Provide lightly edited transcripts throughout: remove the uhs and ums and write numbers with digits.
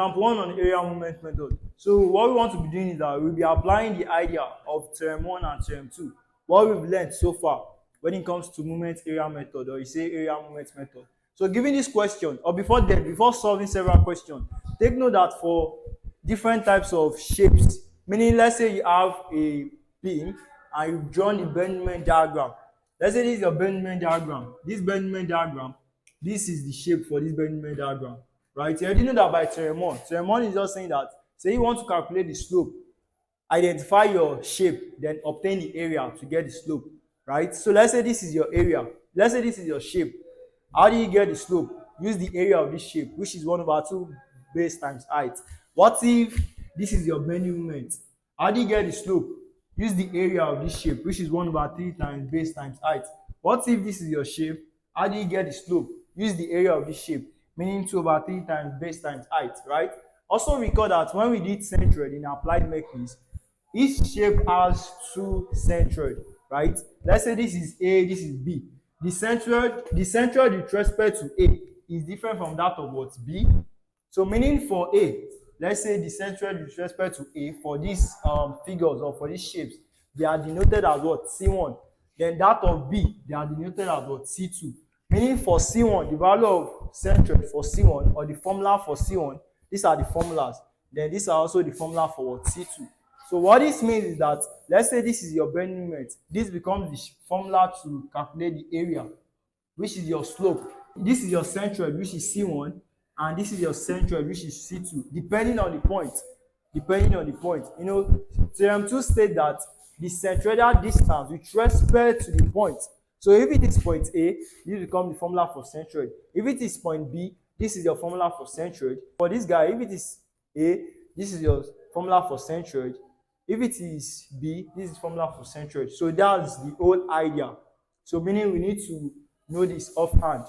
example 1 on the area movement method. So what we want to be doing is that we'll be applying the idea of theorem 1 and theorem 2, what we've learned so far when it comes to movement area method, or you say area movement method. So given this question, or before solving several questions, take note that for different types of shapes, meaning let's say you have a beam and you've drawn the bending diagram. Let's say this is your bending diagram. This bending diagram, this is the shape for this bending diagram, right? You already know that by theorem 1. Theorem 1 is just saying that, say you want to calculate the slope, identify your shape, then obtain the area to get the slope, right? So let's say this is your area. Let's say this is your shape. How do you get the slope? Use the area of this shape, which is 1/2 base times height. What if this is your bending moment? How do you get the slope? Use the area of this shape, which is 1/3 times base times height. What if this is your shape? How do you get the slope? Use the area of this shape, meaning 2/3 times base times height, right? Also recall that when we did centroid in applied mechanics, each shape has 2 centroid, right? Let's say this is A, this is B. The centroid with respect to A is different from that of what? B. So meaning for A, let's say the centroid with respect to A for these figures or for these shapes, they are denoted as what? C1. Then that of B, they are denoted as what? C2. Meaning for C1, the value of centroid for C1, or the formula for C1, these are the formulas. Then these are also the formula for what? C2. So what this means is that, let's say this is your bending moment. This becomes the formula to calculate the area, which is your slope. This is your centroid, which is C1, and this is your centroid, which is C2, depending on the point. You know, theorem 2 states that the centroidal distance with respect to the point. So if it is point A, this becomes the formula for centroid. If it is point B, this is your formula for centroid. For this guy, if it is A, this is your formula for centroid. If it is B, this is formula for centroid. So that's the whole idea. So meaning we need to know this offhand.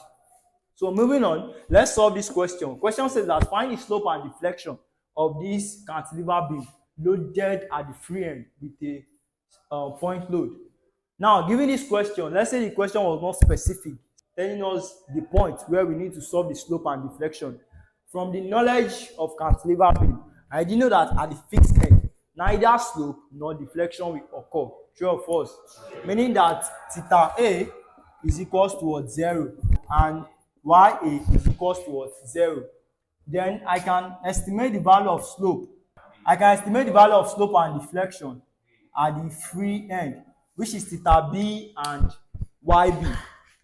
So moving on, let's solve this question. Question says that find the slope and deflection of this cantilever beam loaded at the free end with a point load. Now, given this question, let's say the question was not specific, telling us the point where we need to solve the slope and deflection. From the knowledge of cantilever beam, I did know that at the fixed end, neither slope nor deflection will occur. True or false? Meaning that theta A is equals to 0 and YA is equals to 0. Then I can estimate the value of slope. I can estimate the value of slope and deflection at the free end, which is theta B and YB,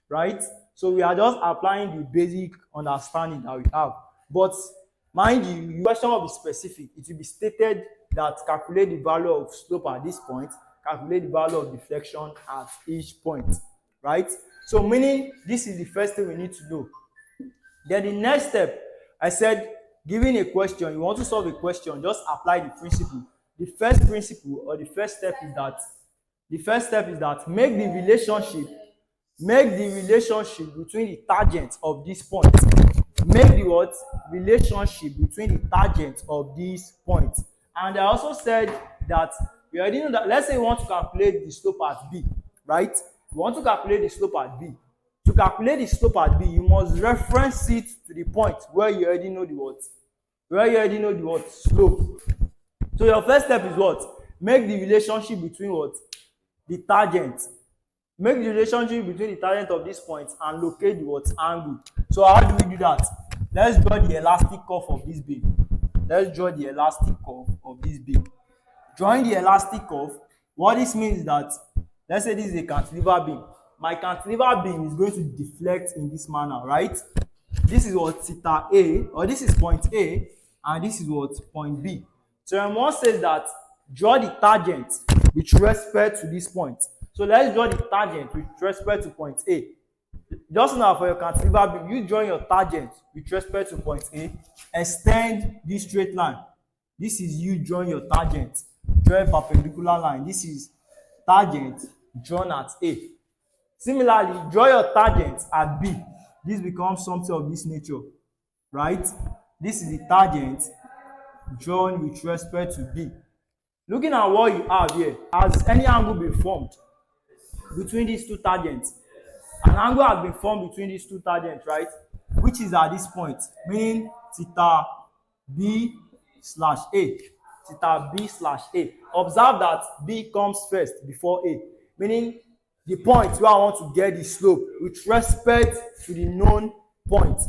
right? So we are just applying the basic understanding that we have. But mind you, the question will be specific. It will be stated that calculate the value of slope at this point, calculate the value of deflection at each point, right? So meaning this is the first thing we need to know. Then the next step, I said, given a question, you want to solve a question, just apply the principle. The first principle or the first step is that make the relationship between the tangents of this point. Make the what? Relationship between the tangents of these points. And I also said that we already know that, let's say we want to calculate the slope at B, right? We want to calculate the slope at B. To calculate the slope at B, you must reference it to the point where you already know the what? Where you already know the what? Slope. So your first step is what? Make the relationship between what? The tangent. Make the relationship between the tangent of this point and locate the what? Angle. So how do we do that? Let's draw the elastic curve of this beam. Drawing the elastic curve, what this means is that, let's say this is a cantilever beam. My cantilever beam is going to deflect in this manner, right? This is what? Theta A, or this is point A, and this is what? Point B. Theorem 1 says that draw the tangent with respect to this point. So let's draw the tangent with respect to point A. Just now for your cantilever beam, you draw your tangent with respect to point A, extend this straight line. This is you drawing your tangent. Draw a perpendicular line. This is tangent drawn at A. Similarly, draw your tangent at B. This becomes something of this nature, right? This is the tangent drawn with respect to B. Looking at what you have here, has any angle been formed between these two tangents? An angle has been formed between these two tangents, right? Which is at this point, meaning theta B slash A. Theta B slash A. Observe that B comes first before A, meaning the point where I want to get the slope with respect to the known point,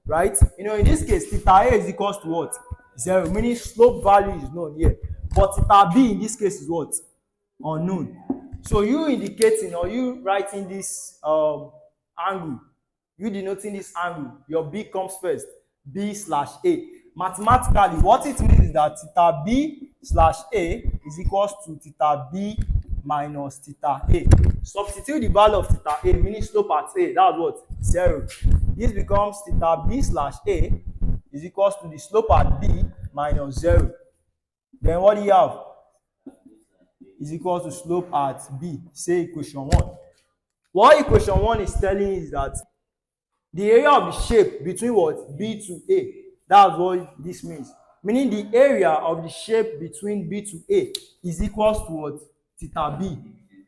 right? You know, in this case, theta A is equals to what? 0, meaning slope value is known here. But theta B in this case is what? Unknown. So you indicating or you writing this angle, you denoting this angle, your B comes first, B slash A. Mathematically, what it means is that theta B slash A is equals to theta B minus theta A. Substitute the value of theta A, meaning slope at A, that's what? 0. This becomes theta B slash A is equals to the slope at B minus 0. Then what do you have? Is equal to slope at B. Say equation 1. What equation 1 is telling is that the area of the shape between what? B to A. That's what this means. Meaning the area of the shape between B to A is equals to what? Theta B.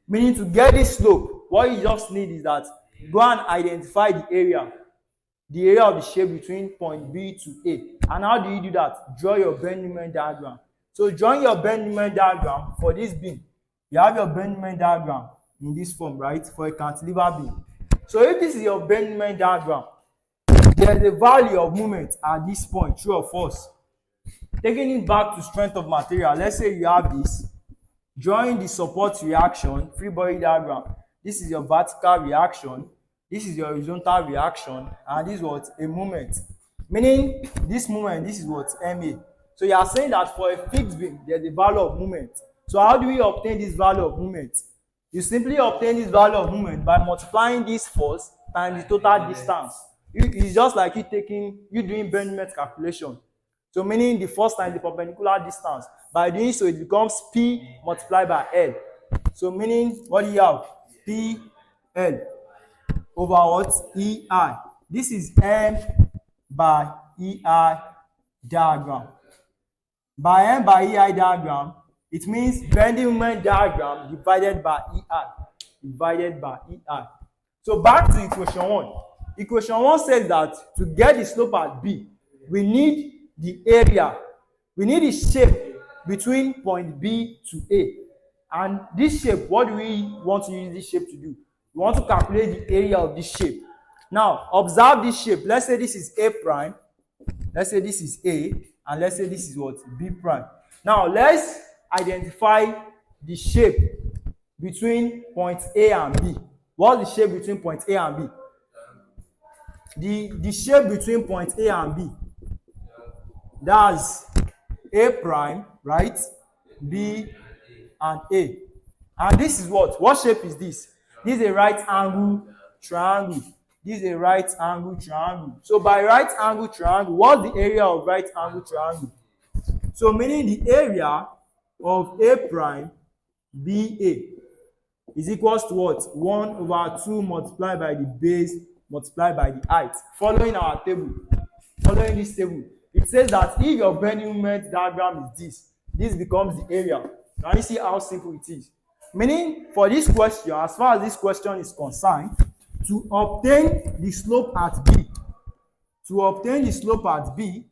Meaning to get this slope, what you just need is that go and identify the area of the shape between point B to A. And how do you do that? Draw your bend moment diagram. So drawing your bend moment diagram for this beam, you have your bend moment diagram in this form, right? For a cantilever beam. So if this is your bend moment diagram, there is a value of moment at this point, true or false. Taking it back to strength of material, let's say you have this. Drawing the support reaction, free body diagram. This is your vertical reaction. This is your horizontal reaction. And this is what? A moment. Meaning, this moment, this is what? MA. So you are saying that for a fixed beam, there's a value of moment. So how do we obtain this value of moment? You simply obtain this value of moment by multiplying this force times the total distance. It's just like you doing bend moment calculation. So meaning the force times the perpendicular distance. By doing so, it becomes P multiplied by L. So meaning, what do you have? P L over what? EI. This is M by EI diagram. By M by EI diagram, it means bending moment diagram divided by EI. Divided by EI. So back to equation 1. Equation 1 says that to get the slope at B, we need the area. We need the shape between point B to A. And this shape, what do we want to use this shape to do? We want to calculate the area of this shape. Now, observe this shape. Let's say this is A prime. Let's say this is A. And let's say this is what? B prime. Now, let's identify the shape between point A and B. What's the shape between point A and B? The shape between point A and B. That's A prime, right? B and A. And this is what? What shape is this? This is a right angle triangle. This is a right angle triangle. So by right angle triangle, what's the area of right angle triangle? So meaning the area of A prime BA is equals to what? 1 over 2 multiplied by the base multiplied by the height. Following our table, following this table, it says that if your bending moment diagram is this becomes the area. Can you see how simple it is? Meaning, for this question, as far as this question is concerned, to obtain the slope at B,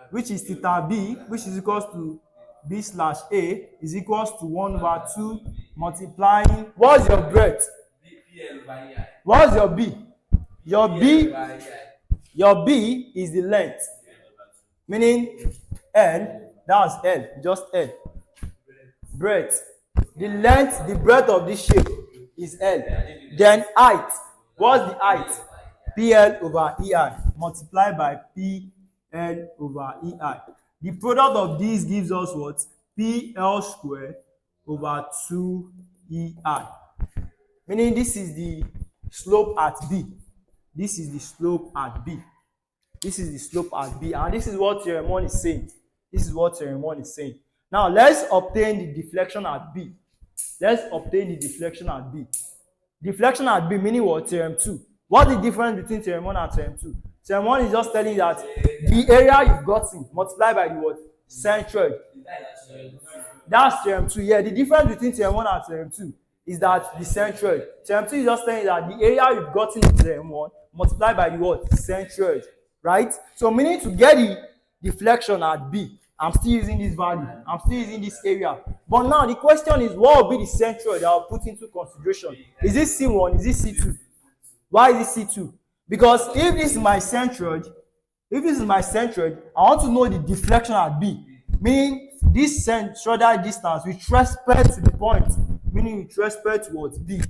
which is theta B, which is equals to B slash A, is equals to 1 over 2 multiplying. What's your breadth? What's your B? Your B is the length. Meaning L, that's L, just L. Breadth. The length, the breadth of this shape is L. Then height. What's the height? PL over EI multiplied by PL over EI. The product of these gives us what? PL squared over 2EI. Meaning this is the slope at B. This is the slope at B. This is the slope at B. And this is what theorem 1 is saying. This is what theorem 1 is saying. Now let's obtain the deflection at B. Let's obtain the deflection at B. Deflection at B meaning what? Theorem 2. What's the difference between theorem 1 and theorem 2? Theorem 1 is just telling you that the area you've gotten multiplied by the what? Centroid. That's theorem 2. Yeah, the difference between theorem 1 and theorem 2 is that the centroid. Theorem 2 is just telling you that the area you've gotten in theorem 1 multiplied by the what? Centroid. Right? So meaning to get deflection at B. I'm still using this value. I'm still using this area. But now the question is, what will be the centroid that I'll put into consideration? Is it C1? Is it C2? Why is it C2? Because if this is my centroid, I want to know the deflection at B. Meaning this centroidal distance with respect to the point, meaning with respect to what? B.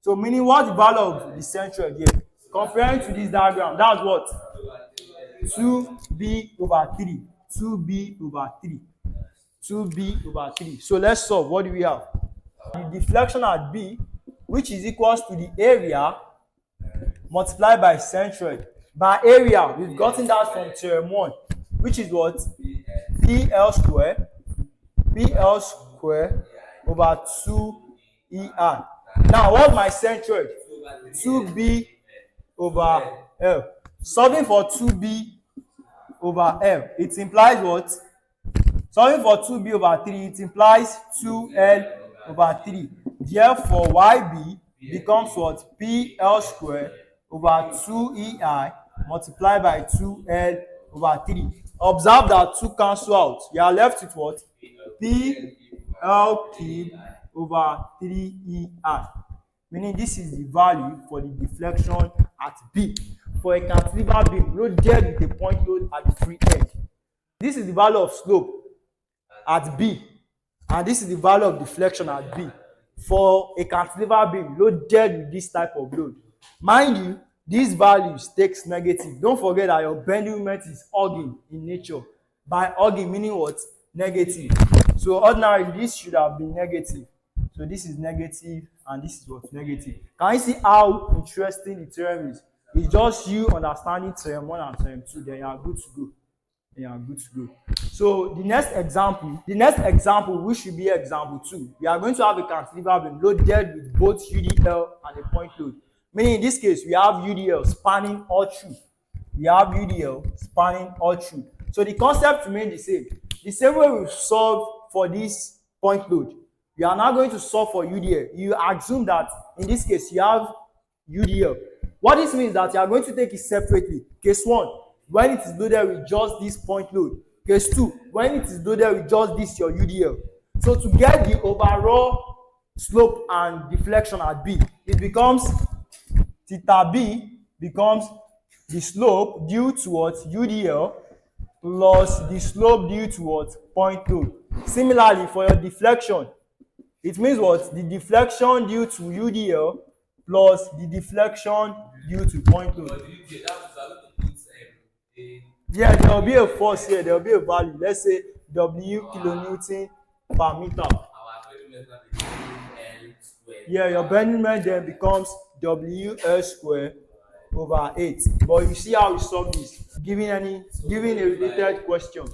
So meaning what the value of the centroid here? Comparing to this diagram, that's what? 2b over 3. 2b over 3. 2b over 3. So let's solve. What do we have? The deflection at B, which is equals to the area multiplied by centroid. By area, we've gotten that from theorem 1, which is what? PL square over 2ER. Now, what's my centroid? 2b over L. Solving for 2b over L, it implies what? Solving for 2b over 3, it implies 2L over 3. Therefore, YB becomes what? PL square over 2EI multiplied by 2L over 3. Observe that 2 cancel out. You are left with what? PL cubed over 3EI. Meaning this is the value for the deflection at B for a cantilever beam loaded with a point load at the free end. This is the value of slope at B, and this is the value of deflection at B for a cantilever beam loaded with this type of load. Mind you, these values takes negative. Don't forget that your bending moment is hugging in nature. By hugging meaning what? Negative. So ordinarily this should have been negative. So this is negative and this is what? Negative. Can you see how interesting the theorem is? It's just you understanding theorem 1 and theorem 2, then you are good to go. So the next example, which should be example 2, we are going to have a cantilever beam loaded with both UDL and a point load. Meaning in this case, we have UDL spanning all through. So the concept remains the same. The same way we solve for this point load, we are now going to solve for UDL. You assume that in this case, you have UDL. What this means that you are going to take it separately. Case 1, when it is loaded with just this point load. Case 2, when it is loaded with just this your UDL. So to get the overall slope and deflection at B, it becomes theta B becomes the slope due to what? UDL plus the slope due to what? Point load. Similarly, for your deflection, it means what? The deflection due to UDL plus the deflection due to point load. Yeah, there will be a force here. There will be a value. Let's say W kilonewton per meter. Yeah, your bending moment then becomes WL square over 8. But you see how we solve this, giving a related question.